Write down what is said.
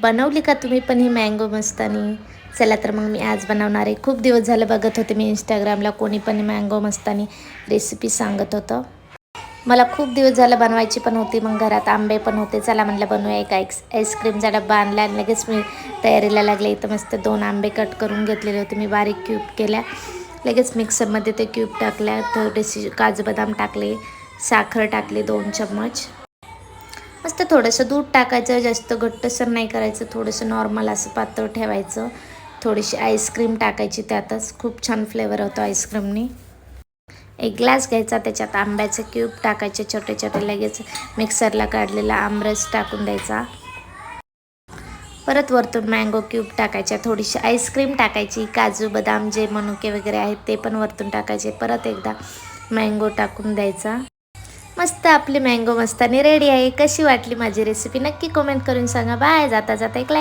बनवली का तुम्ही पण ही मँगो मस्तानी? चला तर मग मी आज बनवणार आहे. खूप दिवस झालं बघत होते मी इंस्टाग्रामला कोणी पण मँगो मस्तानी रेसिपी सांगत होतं. मला खूप दिवस झालं बनवायची पण होती. मग घरात आंबे पण होते. चला म्हटलं बनवूया एक आईस्क्रीमचा डब्बा आणला आणि लगेच मी तयारीला लागले. इथं मस्त 2 आंबे कट करून घेतलेले होते मी, बारीक क्यूब केल्या. लगेच मिक्सरमध्ये ते क्यूब टाकल्या, थोडेसे काजू बदाम टाकले, साखर टाकली 2 चम्मच. मस्त थोडंसं दूध टाकायचं, जास्त घट्टसर नाही करायचं, थोडंसं नॉर्मल असं पातळ ठेवायचं. थोडीशी आईस्क्रीम टाकायची त्यातच, खूप छान फ्लेवर होतो आईस्क्रीमनी. एक ग्लास घ्यायचा, त्याच्यात आंब्याचे क्यूब टाकायचे छोटे छोटे, लगेच मिक्सरला काढलेला आमरस टाकून द्यायचा. परत वरतून मँगो क्यूब टाकायच्या, थोडीशी आईस्क्रीम टाकायची, काजू बदाम जे मनुके वगैरे आहेत ते पण वरतून टाकायचे. परत एकदा मँगो टाकून द्यायचा. मस्त आपली मँगो मस्तानी रेडी आहे. कशी वाटली माझी रेसिपी नक्की कमेंट करून सांगा. बाय. जाता जाता एक लाईक